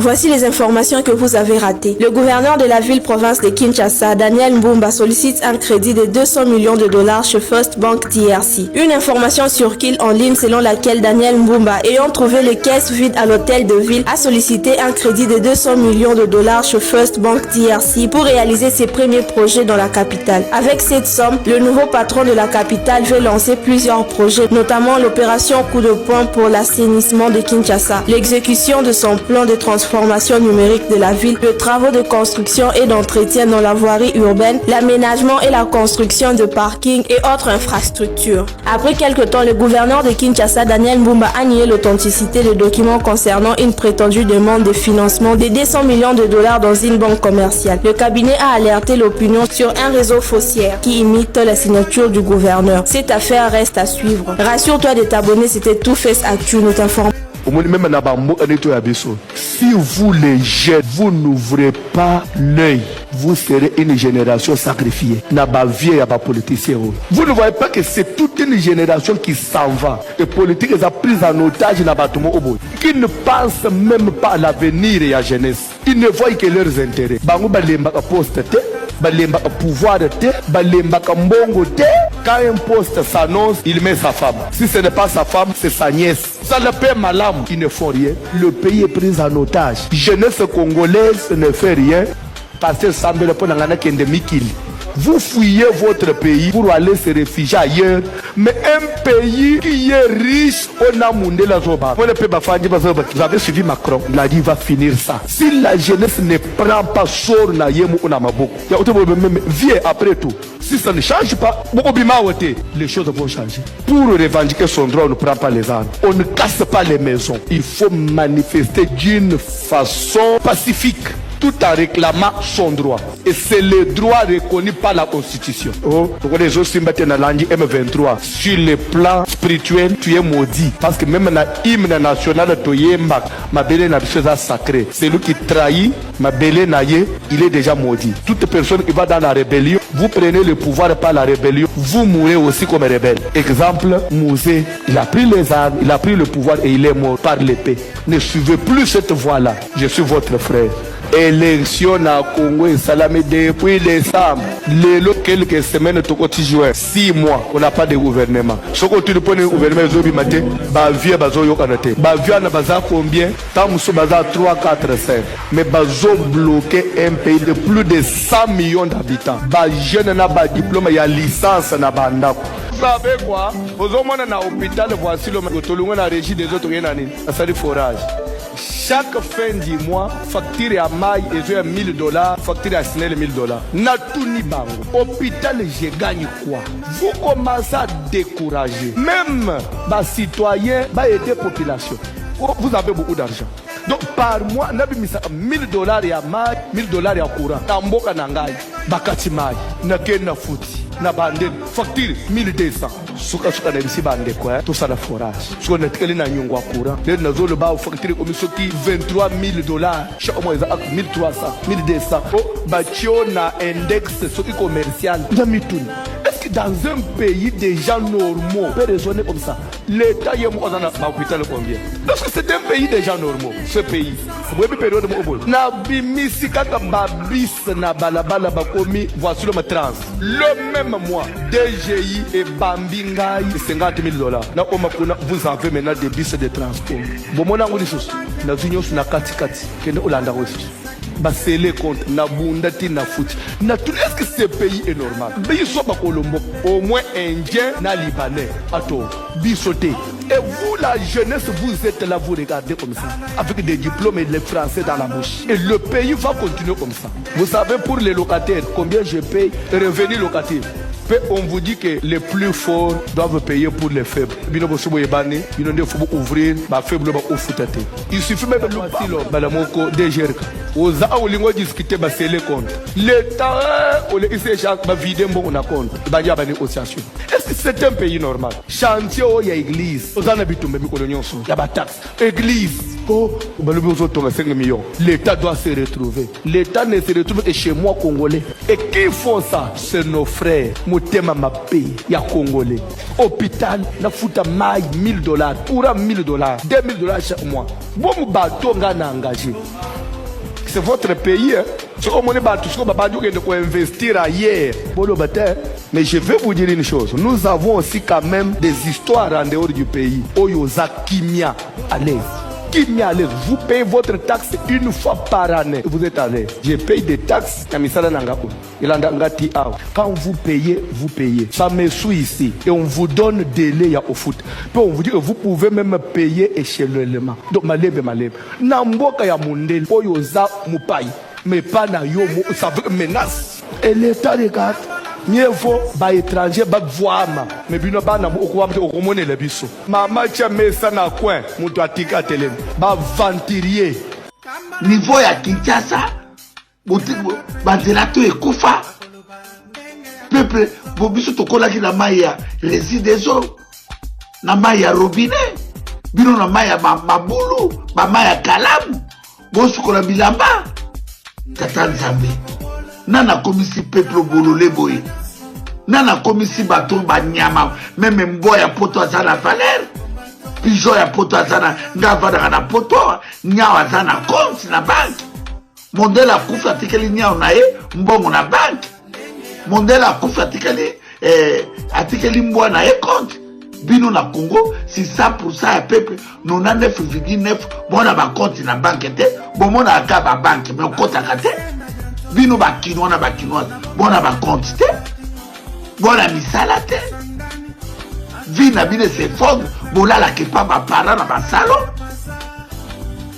Voici les informations que vous avez ratées. Le gouverneur de la ville-province de Kinshasa, Daniel Mbumba, sollicite un crédit de 200 millions de dollars chez First Bank DRC. Une information sur Kill en ligne selon laquelle Daniel Mbumba, ayant trouvé les caisses vides à l'hôtel de ville, a sollicité un crédit de 200 millions de dollars chez First Bank DRC pour réaliser ses premiers projets dans la capitale. Avec cette somme, le nouveau patron de la capitale veut lancer plusieurs projets, notamment l'opération coup de poing pour l'assainissement de Kinshasa, l'exécution de son plan de transformation numérique de la ville, les travaux de construction et d'entretien dans la voirie urbaine, l'aménagement et la construction de parkings et autres infrastructures. Après quelque temps, le gouverneur de Kinshasa, Daniel Mbumba, a nié l'authenticité des documents concernant une prétendue demande de financement de 200 millions de dollars dans une banque commerciale. Le cabinet a alerté l'opinion sur un réseau faussaire qui imite la signature du gouverneur. Cette affaire reste à suivre. Rassure-toi de t'abonner, c'était Tout Face Actu, nous t'informons. Si vous les jeunes, vous n'ouvrez pas l'œil, vous serez une génération sacrifiée. Vous ne voyez pas que c'est toute une génération qui s'en va. Les politiques les a pris en otage qui ne pensent même pas à l'avenir et à la jeunesse. Ils ne voient que leurs intérêts. Pouvoir quand un poste s'annonce, il met sa femme. Si ce n'est pas sa femme, c'est sa nièce. Ça le paie malam. Ils ne font rien. Le pays est pris en otage. Jeunesse congolaise ne fait rien parce que ça me vous fouillez votre pays pour aller se réfugier ailleurs. Mais un pays qui est riche, on a mondé la zoba. Vous avez suivi Macron, il a dit il va finir ça. Si la jeunesse ne prend pas sort na yemu on a maboko. Viens après tout. Si ça ne change pas, les choses vont changer. Pour revendiquer son droit, on ne prend pas les armes. On ne casse pas les maisons. Il faut manifester d'une façon pacifique, tout en réclamant son droit. Et c'est le droit reconnu par la Constitution. Les autres M23, sur le plan spirituel, tu es maudit. Parce que même dans l'hymne national, ma belle n'a pas sacré. C'est lui qui trahit, ma belle naye, il est déjà maudit. Toute personne qui va dans la rébellion, vous prenez le pouvoir par la rébellion, vous mourrez aussi comme rebelle. Exemple, Mouzé, il a pris les armes, il a pris le pouvoir et il est mort par l'épée. Ne suivez plus cette voie-là. Je suis votre frère. Élection à Congo et Salamé depuis décembre. Quelques semaines, tout côté juin. 6 mois, on n'a pas de gouvernement. Ce que tu peux gouvernement, Bavia Bazo Kanate. Bavia n'a pas combien? Tamoussou Baza 3, 4, 5. Mais Bazo bloqué un pays de plus de 100 millions d'habitants. Jeune n'a pas de diplôme, il y a licence n'a pas d'âme. Vous savez quoi? Aux hommes dans l'hôpital, voici le la régie des autres années. Ça dit forage. Chaque fin du mois, facture à maille et $1 000, facture à Snell $1000. Na tout ni bango. Hôpital, je gagne quoi? Vous commencez à décourager. Même les citoyens, les populations. Vous avez beaucoup d'argent. Donc par mois, on a mis $1000 à maille, $1000 à courant. Tamboka nangai, bakati maille, na kena fouti. Na bande facture 1200 suka na bisi bande quoi tout ça la forage so na tkeli na nyongwa courant le na zo le ba facture comme soki $23,000 chaque mois za 1300 1200 ba tio na index soki commercial d'amituni. Est-ce que dans un pays des gens normaux peut raisonner comme ça? L'état y est moi dans l'hôpital combien? Parce que c'est un pays des gens normaux, ce pays. Vous avez période de mobile. Na bimisi kaka babis na balabala bakomi voici le trans. Le même mois, DGI et Bambingai, $50,000. Na omakuna, vous avez maintenant des bus de transport. Bon, mon angle est na zunion na kati kati, kende Olanda aussi. C'est les comptes, na bundati na foot. Est-ce que ce pays est normal? Pays soit pas Colombo, au moins indien, na libanais, ato, bisoté. Et vous, la jeunesse, vous êtes là, vous regardez comme ça, avec des diplômes et les français dans la bouche. Et le pays va continuer comme ça. Vous savez, pour les locataires, combien je paye revenu locatif? On vous dit que les plus forts doivent payer pour les faibles. Il faut ouvrir les faibles au foutate. Il suffit même de l'outil DGR. Aux aoulingo discuter c'est les comptes. L'État, on les va vider mon compte. Il y a une négociation. Est-ce que c'est un pays normal? Chantier, il y a église. Aux anabitoumes, il y a taxe. Église. Oh, 5 millions. L'État doit se retrouver. L'État ne se retrouve que chez moi, Congolais. Et qui font ça? C'est nos frères. Motema Mapé, il y a Congolais. Hôpital, na fouta maille $1000. Pour $1000, $2000 chaque mois. Bon, bateau, on a engagé. C'est votre pays. Hein? Investir ailleurs. Mais je vais vous dire une chose. Nous avons aussi quand même des histoires en dehors du pays. Oyoza Kimia à l'aise. Kimia à l'aise. Vous payez votre taxe une fois par année. Vous êtes à l'aise. Je paye des taxes. Quand vous payez, vous payez. Ça me suit ici. Et on vous donne des délai au foot. Puis on vous dit que vous pouvez même payer échelonnement. Donc, malebe. Namboka ya mundel. Oyoza Mupai. Mais pas na yo, ça menace. Et l'État regarde. Mieux vaut ba étranger ba voama. Mais bino ba na okwa mte okomone le biso. Mama cha mesa na coin, muto atika telem. Ba venturier. Niveau ya Kinshasa, ba zelato ekufa. Peuple, bobiso tokola ki na maya résidezo. Na maya robinet. Bino na maya mabulu, ba maya kalamu. Bosukola bilamba. Tata Nzambe nana komisi peuple bolole boye nana komisi bato banyama même mbo ya poto azana valeur pigeon ya poto azana ngava na poto nyao azana compte na banque mondela kufa tikeli nyao na ye mbongo na banque mondela kufa tikeli mbo na ye compte bino na Congo si 100% ya peuple 99,9 bona ba compte na banque te bomona aka ba banque mais kota kate bino ba kinois na ba kinois bona ba compte te bona misala te vina bine se fond bolala ke pa ba parents na ba salon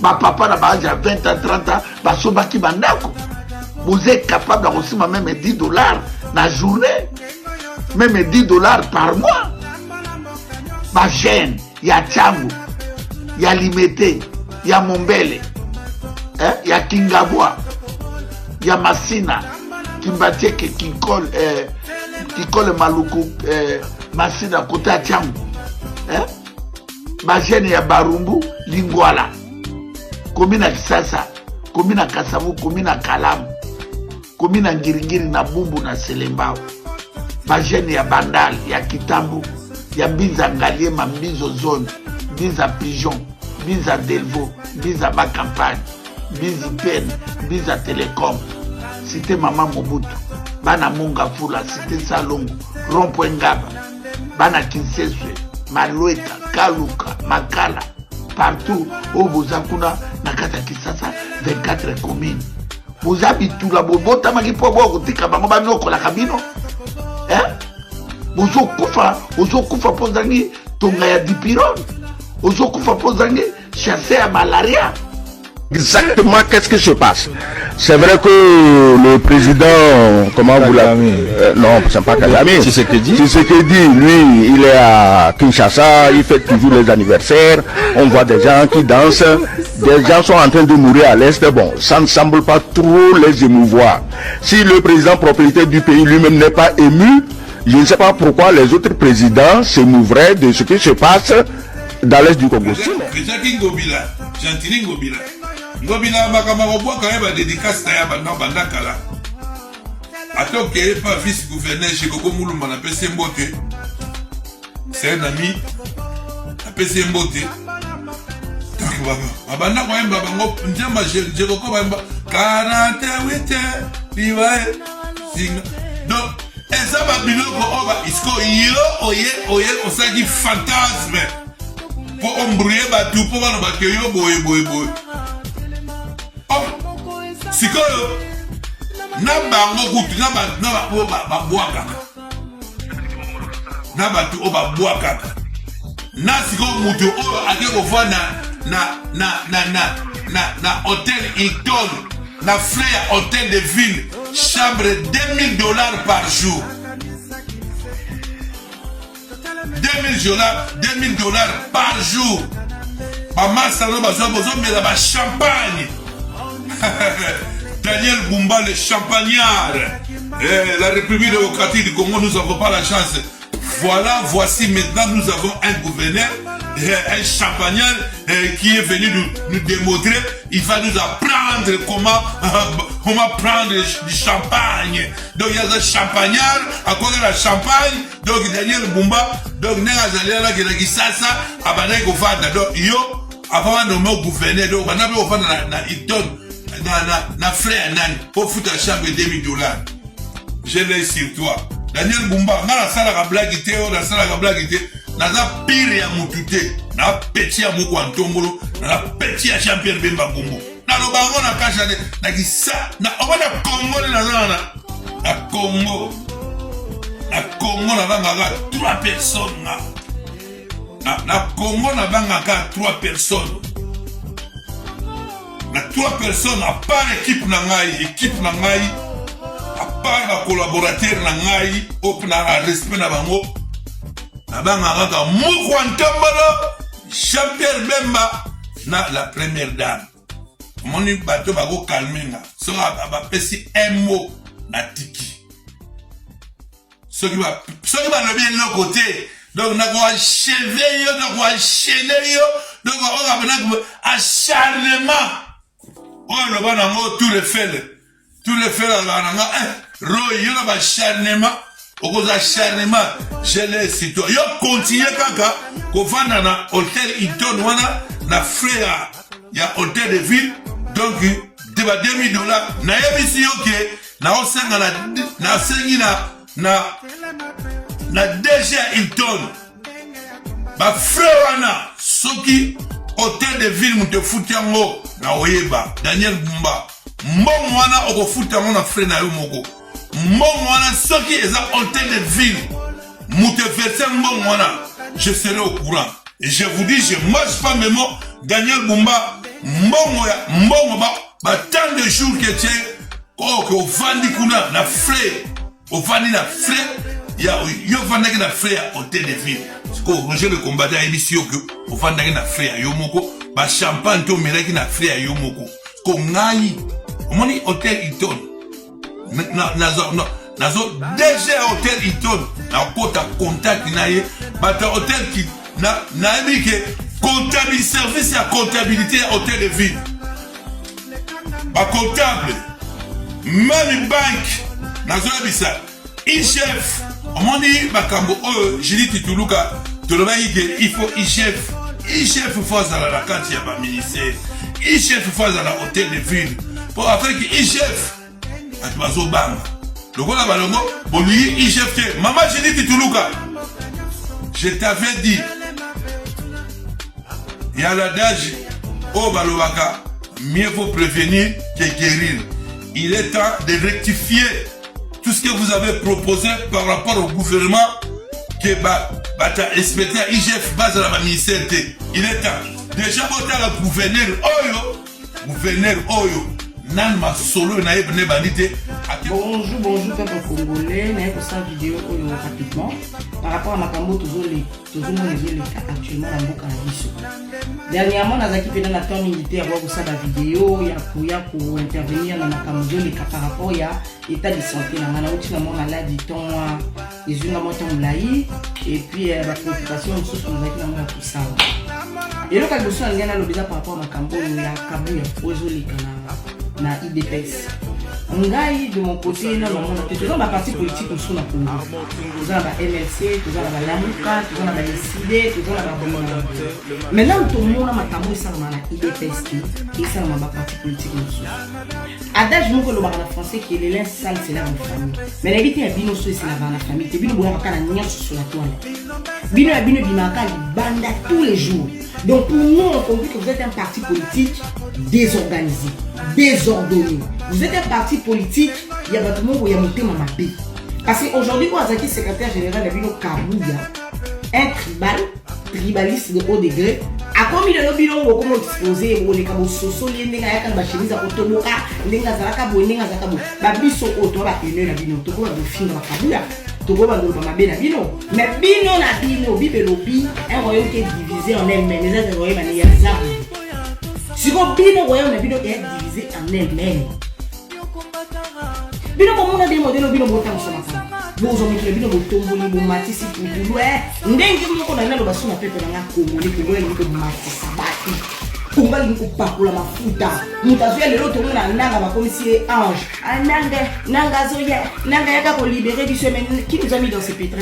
ba papa na ba 20 ans 30 ans ba sobaki bandako vous êtes capable de recevoir même $10 na journée même $10 par mois. Ma chaîne, il y a Tchangu, il y a Limete, il y a Mombele, il y a Kingabwa, il y a Massina, Kimbatieke, Kinkol Maluku, Massina, côté à Tchangu. Ma chaîne, il y a Barumbu, Lingwala, commune à Kisasa, commune à Kasavu, commune à Kalam, commune à Ngiringiri, na Bumbu, na Selembao. Ma chaîne, il y a Bandal, il y a Kitambu. Il y a Biza Ngaliema, Biza Zone, Biza Pigeon, Biza Delvo, Biza Bacampagne, Biza Pen, Biza Télécom, Cité Maman Mobutu, Bana Munga Fula, Cité Salongo, Rond-Point Ngaba, Bana Kinseswe, Maloueta, Kaluka, Makala, partout où vous avez Nakata Kisasa, 24 communes. Vous habitez tout la bobota, Magipo Bogo, Tikabamo, la Cabino. Ozo kufa pozangi tonga ya dipiron. Ozo kufa pozangi chasser à malaria. Exactement, qu'est-ce qui se passe? C'est vrai que le président, comment vous l'avez non, c'est pas Kagame. C'est ce que dit. Lui, il est à Kinshasa, il fait toujours les anniversaires. On voit des gens qui dansent. Des gens sont en train de mourir à l'Est. Bon, ça ne semble pas trop les émouvoir. Si le président propriétaire du pays lui-même n'est pas ému, je ne sais pas pourquoi les autres présidents s'émouvraient de ce qui se passe dans l'Est du Congo. Ngobila makamabo quand même dédicace ya banda kala. Atoke pas vice gouverneur chez Koko Moulumba na PC Mbote. C'est un ami na PC Mbote. Donc baba banda quand même baba ngo njamba je Koko bamba 48 liwae singa. Donc eza ba biloko oba isko yo oye osaki fantasme pour embrouiller batu pour bana bakeyo boy. Sikoyo na bango kutu na babwaka na batu o babwaka na siko mutu o ake kofa na hôtel Hilton na frère hôtel de ville chambre $2000 par jour. $2000 par jour. Maman salon bazo mais la champagne. Daniel Bumba, le champagnard. La République démocratique du Congo, nous n'avons pas la chance. voici maintenant nous avons un gouverneur, un champagnard qui est venu nous démontrer, il va nous apprendre comment prendre du champagne. Donc il y a un champagnard, à cause de la champagne, donc Daniel Mbumba, donc il y a un qui ça, donc yo, avant de nommer gouverneur, donc on a na frère nani pour foutre la chambre de $2,000. Je l'ai sur toi. Daniel Mbumba, on a la salle à blague, on a la salle à blague, naza pire ya mutute na petit ya moko antongolo na petit ya champion Bemba Gombo na lobango na kasha de na kisa na obana Congo na Congo na banga 3 personnes na Congo na banga 3 personnes na 3 personnes à part équipe na ngai à part la collaborateur na ngai op na respect na bango Nabanga moko antambala champion Bemba na la première dame. Moni bato bago calmenga. So ba pesi un mot na tiki. So qui va le bien de côté. Donc na ko achever yo, na ko enchaîner yo. Donc on va venir acharnement. On le va dans tout le fait. Tout le fait là na royo na ba acharnement. Au acharnement, je l'ai cité. Yo continue kaka, ko vanda na hôtel Hilton wana na frère ya hôtel de ville. Donc deba $2,000 na yebisi yoke na osenga na sengi na DG Hilton. Ba frère wana soki hôtel de ville mute futiango na oyeba Daniel Mbumba. Mbongo wana oko futango na frère na yo moko. Mbongwana soki eza hôtel de ville mouteverse mbongwana je serai au courant et je vous dis je marche pas même Daniel Mbumba mbongo ba tant de jours que tu que vandi kuna na frère au vandi na frère yo vandi na frère hôtel de ville ko Roger le combattant émission que au vandi na frère yo moko ba champagne to mereki na frère yo moko ko ngai omoni hôtel Hilton nazo DG hôtel Hilton na kota contact na ye bata hôtel qui na que comptabilité service à comptabilité hôtel de ville ba comptable même banque nazo bisa chef on dit bakambo Jili Tituluka to le que il faut chef face à la carte ya ba ministère chef face à la hôtel de ville pour après que chef Atbazo banga. Le gars balongo, boli chef que maman Jili Tituluka. Je t'avais dit. Il y a l'adage au balobaka, mieux vaut prévenir que guérir. Il est temps de rectifier tout ce que vous avez proposé par rapport au gouvernement que bata respecter IGF base à la ministère. Il est temps. Déjà voté à gouverneur Oyo. Nan ma solo na ebne bandité. Bonjour peuple congolais, na pour cette vidéo rapidement par rapport à makambo toujours les actuellement dans Mboka na biso. Dernièrement nazaki pena na temps militaire pour ça la vidéo ya pour intervenir na makambo les par rapport ya état de santé na mana uti na mon maladie ton les une moto mlai et puis la préoccupation de ce nous na mon tout ça. Et le cas de ça ngana lo déjà par rapport à makambo ya kabu ya ozoli na IDPS. Ngai de mon côté na maman na tete na parti politique au na Congo. Nous avons la MLC, nous avons la Lamuka, nous avons la décidé, nous avons la Bomona. Maintenant tout le monde a makambo ça na IDPS et ça na parti politique nous. Adage mon ko lo bana français qui est l'un sale c'est la famille. Mais la vérité est bino c'est la famille. Te bino boya kana nya sur la toile. Bino bimaka banda tous les jours. Donc pour nous on comprend que vous êtes un parti politique désorganisé, désordonné. Vous êtes un parti politique, il y a votre monde où il y a monté ma paix. Parce qu'aujourd'hui, quand Azaki, secrétaire général de Bino Kabouya, un tribaliste de haut degré, a commis de l'obino, comment exposer, où les cabos soso, les nègres, les chemise à Otomoka, les Nazaraka, les Nazakabo, la biso auto, la pénée, la bino, tout le monde film à Kabouya, tout le monde va m'aber la bino. Mais bino, la bino, bibelobi, un royaume qui est divisé en elle-même, les autres royaumes, il y a des armes. Si vous bino, royaume, la bino est divisé en elle-même. Bino comme on a des modèles bino botan sama sama. bozo mokile bino botomboli bomatisi putulu ndenge moko na nalo basuna pepe na ngakongoli kongola liko matisa batu kongola liko pakula mafuta mutazuya lelo to mona nanga bakomisi ange nanga zoya nanga yaka ko libérer du semaine qui nous a mis dans ce pétrin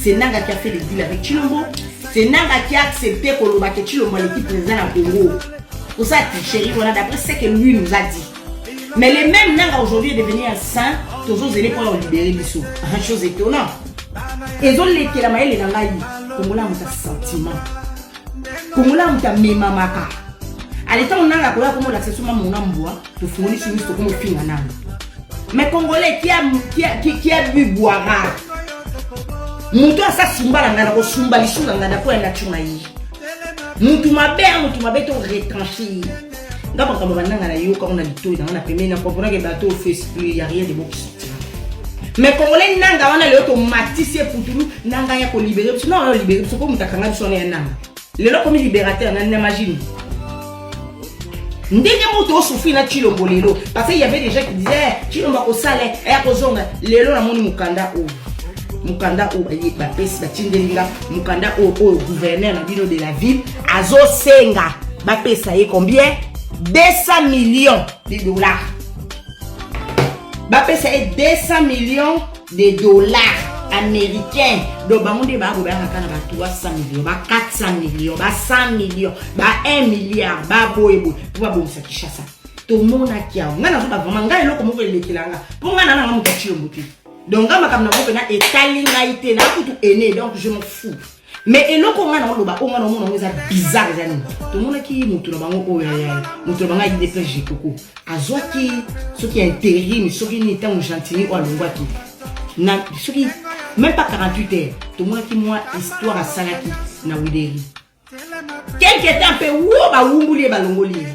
c'est Nanga qui a fait le deal avec Chilombo, c'est Nanga qui a accepté Koloba que Chilombo l'équipe présente à Congo. Pour ça chérie on a d'après ce que lui nous a dit. Mais les mêmes Nanga aujourd'hui est devenu un saint, tous les éléments pour libérer du sou. Une chose étonnante. Ils ont les qui la maille les Nanga comme là on a sentiment. Comme là on a même maka. À l'état on a la comme l'accès sur mon ambois, pour fournir sur nous comme fin Nanga. Mais Congolais qui a bu boire. Mutu asa simba la ngana ko sumba lisu la ngana ko enda chuma yi. Mutu mabe to retranché. Ngaba kama bananga na yo ka on a lito na na pemena ko pona ke bateau Facebook y a rien de bon qui sortira. Mais Congolais nanga wana le to matisse putulu nanga ya ko libérer non libérer parce que mutakanga biso na nanga. Lelo comme libérateur na imagine. Ndenge moto souffri na Chilombo lelo parce qu'il y avait des gens qui disaient Chilombo ko sale e ko zonga lelo na moni mukanda o. Mukanda o ba pesi ba tindelinga mukanda o gouverneur na bino de la ville azo senga ba pesa ye combien 200 millions de dollars ba pesa ye 200 millions de dollars américains do ba monde ba go ba kana ba 300 millions ba 400 millions ba 100 millions ba 1 milliard ba boyebo pour ba bomisa Kinshasa to mona kia ngana zo ba vraiment ngai loko mo le kilanga pour ngana na mo Chilombo tu. Donc, quand je suis étalé, donc je m'en fous. Mais et là, quand on a bizarre, tout le monde qui est des plages de coco. Ceux qui intérim, ceux qui n'étaient pas gentils ou à l'ongouaki. Ceux qui, même pas 48 heures, tout le monde qui moi, histoire à Salaki, na Wideri. Quelque temps, peu ou ba wumbuli ba longoli.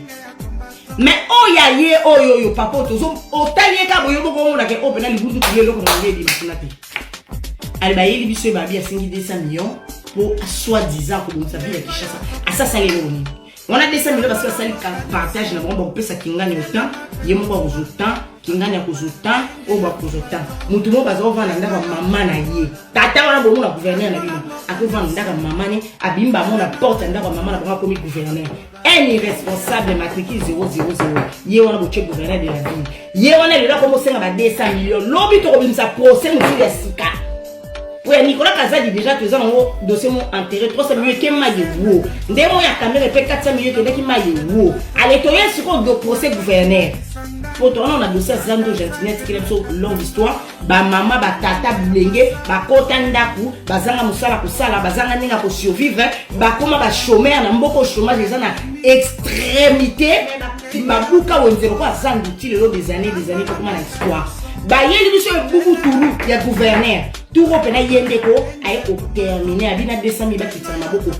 Mais oh ya ye oh yo papa tozo otalier ka boyo boko na ke opena libutu tuye loko ngeli di makunati. Alba yeli biso ba bia 200 millions pour soi-disant que nous savions qui chasse. À ça ça les loni. On a 200 millions parce que ça partage na bon pesa kingani autant, yemo ba autant, kingani akozutant, o ba kozutant. Mutu mo bazo vana ndaka mama na ye. Tata wana bomo na gouverneur na bino. Akovana ndaka mama ni abimba mo na porte ndaka mama na ba comme gouverneur. Un irresponsable matricule 000. Yé on a boché gouverneur de la ville. Yé on a le là comme ça va 200 millions. L'obi to comme ça procès monsieur de Sika. Ouais Nicolas Kazadi déjà tu as un dossier mon intérêt 300 millions qui m'a dit wo. Ndemo ya caméra fait 400 millions qui m'a dit wo. Allez toi sur le procès gouverneur. Pour toi on a dossier Zando Gentinette qui est une longue histoire. Ba mama ba tata blenge ba kota ndaku bazanga musala kusala bazanga ninga ko survivre ba koma ba chômeur na mboko chômage les na extrémité ba buka wonzero kwa zandu tile des années pour comment l'histoire ba yeli biso bubu turu ya gouverneur turo pena yende ko ay ko terminer abina 200 000 ba kitana maboko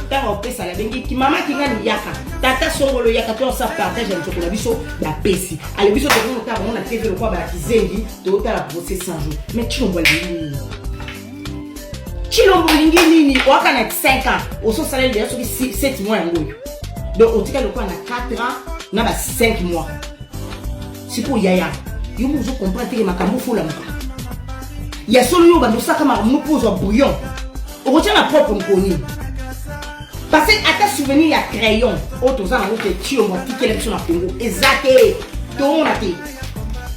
ta o pesa la bengi ki mama ki ngani yaka tata songolo yaka to sa partage en chokola biso ba pesi ale biso to ko ta on a TV le kwa ba kizengi to ta la procès 100 jours mais Chilombo nini waka na 5 ans au so salaire de 7 mois ngoyo donc on tika le kwa na 4 ans na ba 5 mois c'est pour yaya yo mo zo comprendre que makambo fo la maka ya solo yo ba no saka ma mo pose bouillon o retient ma propre mkoni. Parce que à ta souvenir il y a crayon auto za na ko Chilombo tikele biso na Congo ezate to on a té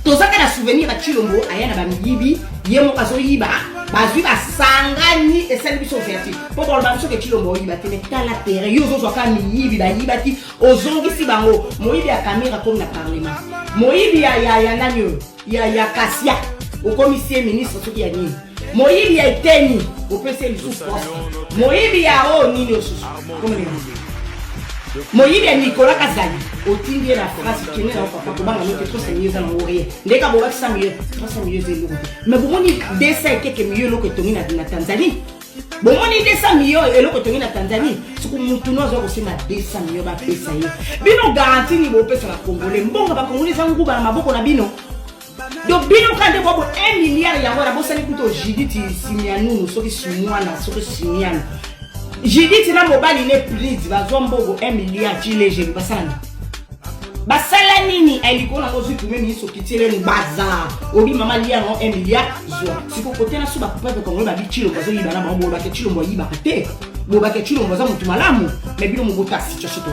to za ka na souvenir à Chilombo aya na ba miyibi yemo kaso yiba bazwi ba sangani esali biso verti pour ba biso ke Chilombo yiba te tala terre yo zo ka miyibi ba yibati ozongi si bango moyibi ya caméra comme na parlement moyibi ya nanyo ya Kasia au commissaire ministre soki ya nini moyibi ya Eteni au PC le sous moyibi ya o nini o sous comme les moyibi ya Nicolas Kazali au tindi la France qui n'est pas papa banga no trop sérieux na ngoré ndeka bo 300 millions zelo mais bon ni desa quelques millions lo que tongi na Tanzanie bon ni 200 millions et lo que tongi na Tanzanie siku mutu no zo ko sema 200 millions ba pesa yo bino garantie ni bo pesa na Congolais mbonga ba Congolais zangu ba maboko na bino donc bino kande bo 1 milliard ya ngora bo sali kuto Judith Simianu soki Simwana soki Simianu Judith na mobali ne please ba zombo 1 milliard chile je basana basala nini elle dit qu'on a aussi pour même ce qui tire le bazar. Obi maman lié en 1 milliard. Si vous côté là sous ba papa ko ngoma bi chilo bazo yibana ba bo ba ke chilo mo yiba kate. Bo ba ke chilo mo za mutu malamu. Mais bilo mo bota situation to.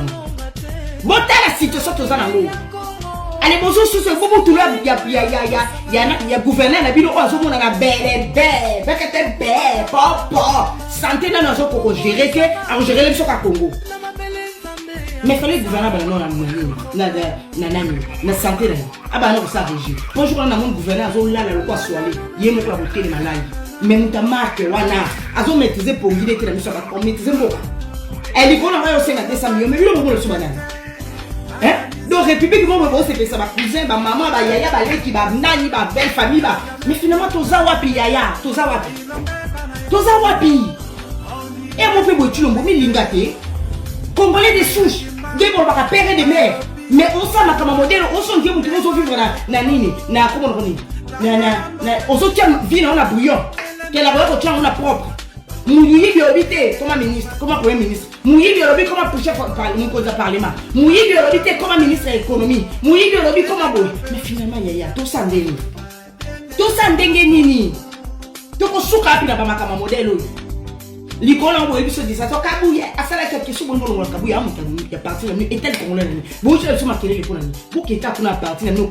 Bota la situation to za na ngo. Allez bonjour sur ce bobo tout là ya gouverneur na bilo ozo mona na belle bekete be papa santé na nazo ko gérer que en gérer le soka Congo. Mais fallait gouverner non na santé là aba no sa régie bonjour na mon gouverneur azo la le quoi soalé yé mo ko boté malade mais muta marque wana azo maîtriser pour guider que la mission va maîtriser mboka elle dit qu'on a eu 200 millions mais lui on le subana hein donc république mo bo c'est ça ba cousin ba maman ba yaya ba leki ba nani ba belle famille ba mais finalement toza wapi yaya toza wapi et mon fait botu lombo mi lingate congolais de souche des bon ba père de mère mais on sait ma comme modèle on sont bien mutu on vivre na nini na comment on dit na on se tient vie na bouillon que la voix ko on a propre Mouyibi obité comme ministre comme premier ministre Mouyibi obité comme chef de parlement Mouyibi obité comme ministre de l'économie Mouyibi obité comme boy mais finalement yaya tout ça ndenge nini to ko suka api na ba makama modèle likolo ngo ebiso disa to kabuya asala quelque chose bongo ngo kabuya amuta ya parti na et tel congolais bo je suis marqué les ponani bo keta kuna parti na no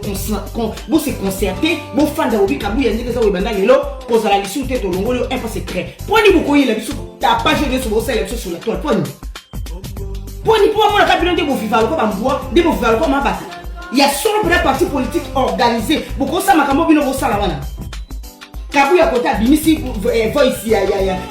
bo se concerter bo fanda obi kabuya ndeke za webanda lelo poza la lisu te to longolo un peu secret poni boko yela biso ta page de so sele biso sur la toile poni po mo na kabino de bo vivalo ko bambwa de bo vivalo ko mabata ya solo pour parti politique organisé boko sa makambo bino bo sala wana kabuya kota bimisi voice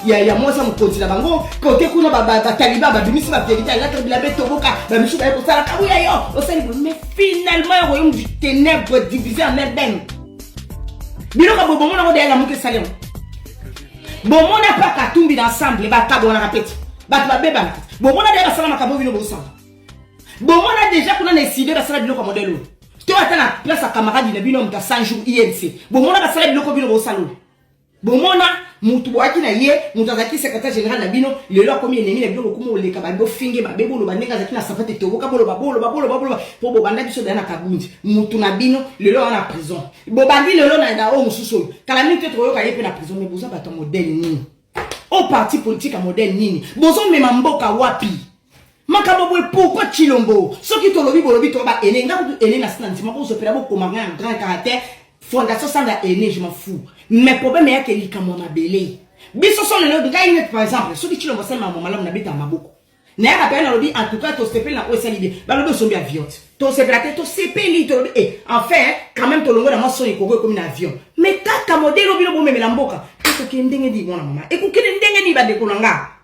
ya moza mukonzi na bango kote kuna ba taliba ba bimisi ba vérité la kabila beto boka ba misu ba ko sala kabuya yo o sali mais finalement royaume du ténèbre divisé en eden bino ka bobo mona ko de la muke salem bon mona pa katumbi ensemble ba tabo na rapeti ba ba beba bon mona de ba sala makabo bino bo sala bon mona déjà kuna na décider ba sala bino ko modèle tu as la place à camarade de bino mta 100 jours INC bon mona ba sala biloko bino bo salon bon mona mutu boaki na ye mutu azaki secrétaire général na bino lelo akomi ennemi na biloko kuma oleka ba bo finge ba bebolo ba nenga zaki na sapate to boka bolo po bo banda biso dana kabundi mutu na bino lelo na prison bo bandi lelo na o mususu kala minute to yoka yepe na prison mais boza bato modèle nini au parti politique à modèle nini bozo mema mboka wapi makabo boy pourquoi Chilombo ce qui to lobi bolobi to ba ene nga ku ene na sinantima ko so pela bo komanga un grand caractère fondation sans la ene je m'en fous mais problème est que likamo na belé biso so le de gagne par exemple ce qui Chilombo sema mo malamu na beta maboko na rappel na lobi en tout cas to sepel na osalibé ba lobi so bi avion to sepelate to sepeli to lobi et enfin quand même to longo na maso iko comme un avion mais kaka modèle lobi lo bo memela mboka to ke ndenge di bona mama e ku kene ndenge di ba de konanga